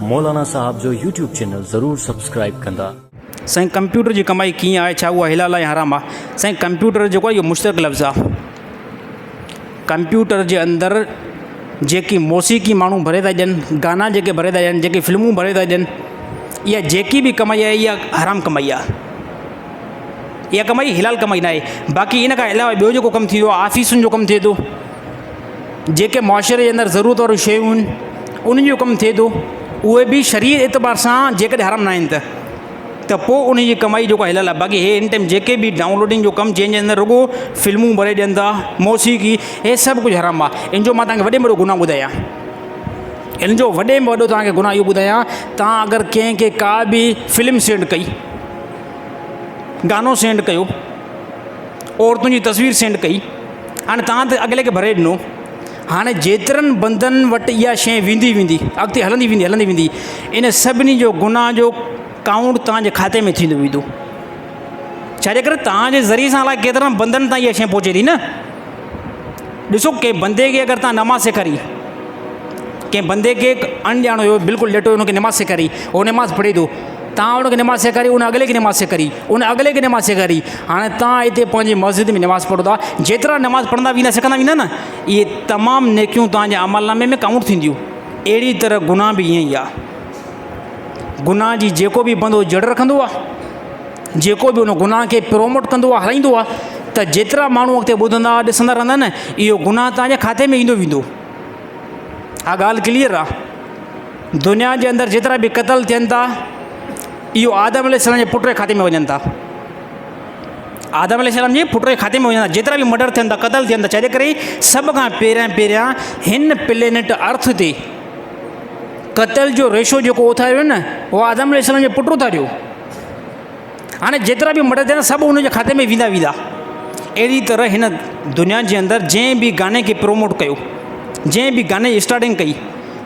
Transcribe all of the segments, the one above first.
मौलाना साहब जो YouTube channel ज़रूर subscribe कंदा। साईं कंप्यूटर जी कमाई कीअं आहे, छा उहा हलाल या हराम आहे? साईं कंप्यूटर जेको आहे इहो मुश्तरक लफ़्ज़ आहे। कंप्यूटर जे अंदरि जेकी मौसीक़ी माण्हू भरे था ॾियनि, गाना जेके भरे था ॾियनि, जेके फिल्मूं भरे था ॾियनि, इहा जेकी बि कमाई आहे इहा हराम कमाई आहे। इहा कमाई हिलाल कमाई न आहे। बाक़ी इन खां अलावा ॿियो जेको कमु थींदो आहे, ऑफ़िसुनि जो कमु थिए थो, जेके मुआशरे जे अंदरि ज़रूरत वारियूं शयूं आहिनि उन्हनि जो कमु थिए थो, उहे बि शरीर एतबार सां जेकॾहिं हराम न आहिनि त पोइ उन जी कमाई जेको हिलाल आहे। बाक़ी हे इन टाइम जेके बि डाउनलोडिंग जो कमु, जंहिंजे अंदरि रुॻो फिल्मूं भरे ॾियनि था, मौसीक़ी, हे सभु कुझु हराम आहे। इन जो मां तव्हांखे वॾे में वॾो गुनाह ॿुधायां। इन जो वॾे में वॾो तव्हांखे गुनाह इहो ॿुधायां, तव्हां अगरि कंहिंखे का बि फिल्म सेंड कई, गानो सेंड कयो, औरतुनि जी तस्वीर सेंड कई, हाणे तव्हां त अॻिले खे भरे ॾिनो, हाणे जेतिरनि बंदनि वटि इहा शइ वेंदी अॻिते हलंदी वेंदी, इन सभिनी जो गुनाह जो काउंट तव्हांजे खाते में थींदो वेंदो। छाजे करे तव्हांजे ज़रिए सां अलाए केतिरनि बंदनि ताईं इहा शइ पहुचे थी न। ॾिसो, कंहिं बंदे खे अगरि तव्हां नमाज़ सेखारी, कंहिं बंदे खे अणॼाणो हुयो, बिल्कुलु लेटो हुनखे नमाज़ सेखारी, उहो नमाज़ पढ़े थो, तव्हां उनखे नमाज़ सेखारी, उन अॻिले खे नमाज़ सेखारी, उन अॻिले खे नमाज़ सेखारी, हाणे तव्हां हिते पंहिंजी मस्जिद में नमाज़ पढ़ो था। जेतिरा नमाज़ पढ़ंदा वेंदा, सिखंदा वेंदा न, इहे तमामु नेकियूं तव्हांजे अमलनामे में काउंट थींदियूं। अहिड़ी तरह गुनाह बि ईअं ई आहे। गुनाह जी जेको बि बंदो जड़ रखंदो आहे, जेको बि उन गुनाह खे प्रोमोट कंदो आहे, हलाईंदो आहे, त जेतिरा माण्हू अॻिते ॿुधंदा ॾिसंदा रहंदा न, इहो गुनाह तव्हांजे खाते में ईंदो वेंदो। हा ॻाल्हि क्लियर आहे। दुनिया जे अंदरि जेतिरा बि क़तल थियनि था, इहो आदम अलैहिस्सलाम जे पुट जे खाते में वञनि था। आदम अलैहिस्सलाम जे पुट जे खाते में वञनि था। जेतिरा बि मर्डर थियनि था, क़तल थियनि था, छाजे करे सभ खां पहिरियां हिन प्लेनेट अर्थ ते क़तल जो रेशो जेको उथारियो न, उहो आदम अलैहिस्सलाम जे पुट उथारियो। हाणे जेतिरा बि मर्डर थियनि सभु उन जे खाते में वेंदा। अहिड़ी तरह हिन दुनिया जे अंदरि जंहिं बि गाने खे प्रोमोट कयो, जंहिं बि गाने जी स्टार्टिंग कई,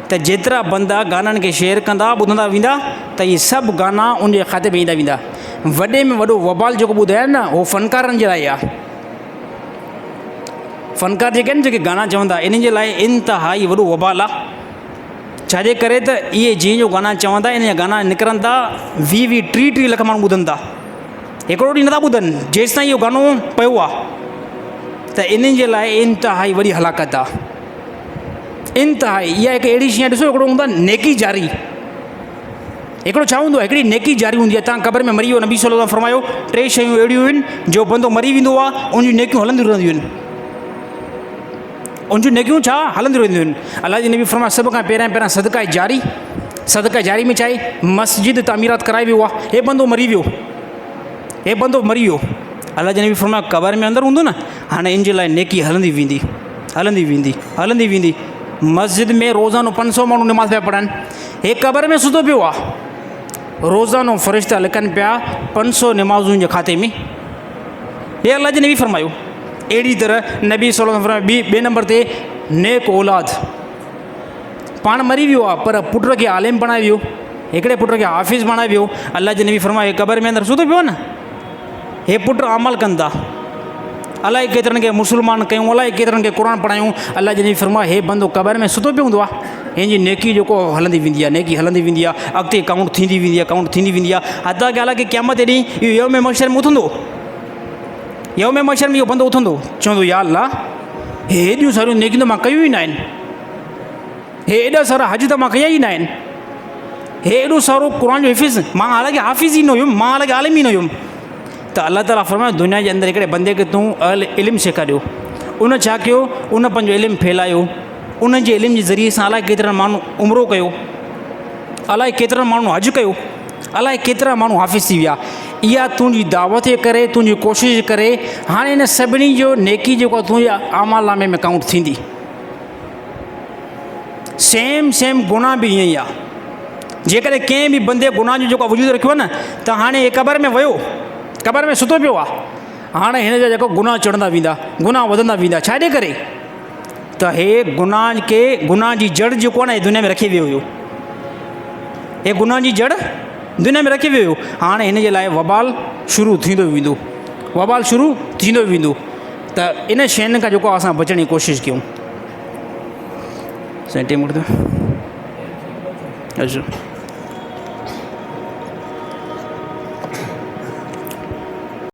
त जेतिरा बंदा गाननि खे शेयर कंदा, ॿुधंदा वेंदा, त इहे सभु गाना उन जे खाते में ईंदा वेंदा। वॾे में वॾो वबाल जेको ॿुधायो न, उहो फ़नकारनि जे लाइ आहे। फ़नकार जेके आहिनि, जेके गाना चवंदा, इन्हनि जे लाइ इंतिहाई वॾो वबाल आहे। छाजे करे त इहे जीअं जो गाना चवंदा, इन जा गाना निकिरनि था, 20-30 लख माण्हू ॿुधनि था। हिकिड़ो ॾींहुं नथा ॿुधनि, जेसि ताईं इहो गानो पियो आहे, त इन्हनि जे लाइ इंतिहाई वॾी हलाकत आहे। इंतिहाई इहा हिकु अहिड़ी शइ, ॾिसो हिकिड़ो हूंदो आहे नेकी जारी। हिकिड़ो छा हूंदो आहे, हिकिड़ी नेकी जारी हूंदी आहे। तव्हां क़बर में मरी वियो, नबी सल्लल्लाहु अलैहि वसल्लम फरमायो, 3 शयूं अहिड़ियूं आहिनि, जो बंदो मरी वेंदो आहे, उन जूं नेकियूं हलंदियूं रहंदियूं आहिनि। उन जूं नेकियूं छा हलंदियूं रहंदियूं आहिनि। अलाह जी नबी फरमायो, सभ खां पहिरियां सदका जारी। सदका जारी में चाहे मस्जिद तामीरात कराए वियो आहे, हे बंदो मरी वियो, हे बंदो मरी वियो, अलाह जी नबी फरमायो क़बर में अंदरि हूंदो न, हाणे इन जे लाइ नेकी हलंदी वेंदी। मस्जिद में रोज़ानो 500 माण्हू नमाज़ पिया पढ़नि, हे क़बर में सुतो पियो आहे, रोज़ानो फ़रिश्ता लिखनि पिया 500 नमाज़ुनि जे खाते में। हे अलाह जी नबी फरमायो। अहिड़ी तरह नबी सल्लल्लाहु अलैहि वसल्लम ॿिए नंबर ते नेक औलाद, पाण मरी वियो आहे पर पुट खे आलिम बणाए वियो, हिकिड़े पुट खे हाफ़िज़ बणाए वियो। अलाह जी नबी फरमायो, हे क़बर में अंदरि सुतो पियो न, हे पुट अमल कनि था, अलाए केतिरनि खे मुस्लमान कयूं, अलाए केतिरनि खे क़ुर पढ़ायूं। अलाह जी नबी फरमायो, हे बंदो क़बर में सुतो पियो हूंदो आहे, हिन जी नेकी जेको हलंदी वेंदी आहे, अॻिते काउंट थींदी वेंदी आहे। हथा की हालांकि क़यामत ॾींहुं इहो यौम महशर में उथंदो, यौम महशर में इहो बंदो उथंदो, चवंदो, या अल्लाह, हे हेॾियूं सारियूं नेकियूं त मां कयूं ई न आहिनि, हे एॾा सारा हज त मां कया ई न आहिनि, हे एॾो सारो क़ुर जो हिफ़िज़, मां हालांकि हाफ़िज़ ई न हुयुमि, मां हालांकि आलिम ई न हुयुमि। त अल्लाह ताला फरमायो, दुनिया जे अंदरि हिकिड़े बंदे खे तूं इल्मु सेखारियो, उन छा कयो, उन पंहिंजो इल्मु फैलायो, उन जे इल्म जे ज़रिए सां अलाए केतिरनि माण्हू उमिरो कयो, अलाए केतिरनि माण्हू हज कयो, अलाए केतिरा माण्हू हाफ़िज़ थी विया। इहा तुंहिंजी दावत जे करे, तुंहिंजी कोशिशि करे, हाणे इन सभिनी जो नेकी जेको तुंहिंजे आमालनामे में काउंट थींदी। सेम गुनाह बि ईअं ई आहे। जेकॾहिं कंहिं बि बंदे गुनाह जो जेको वजूद रखियो आहे न, त हाणे हे क़बर में वियो, क़बर में सुतो पियो आहे, हाणे हिन जा जेको गुनाह चढ़ंदा वेंदा, गुनाह वधंदा वेंदा। छाजे करे त हे गुनाह जी जड़ जेको आहे न, हे दुनिया में रखी वियो हुयो, हे गुनाह जी जड़ दुनिया में रखी वियो। हाणे हिन जे लाइ वबाल शुरू थींदो वेंदो। त इन शयुनि खां जेको असां बचण जी कोशिशि कयूं। साईं टे मिंट अच्छा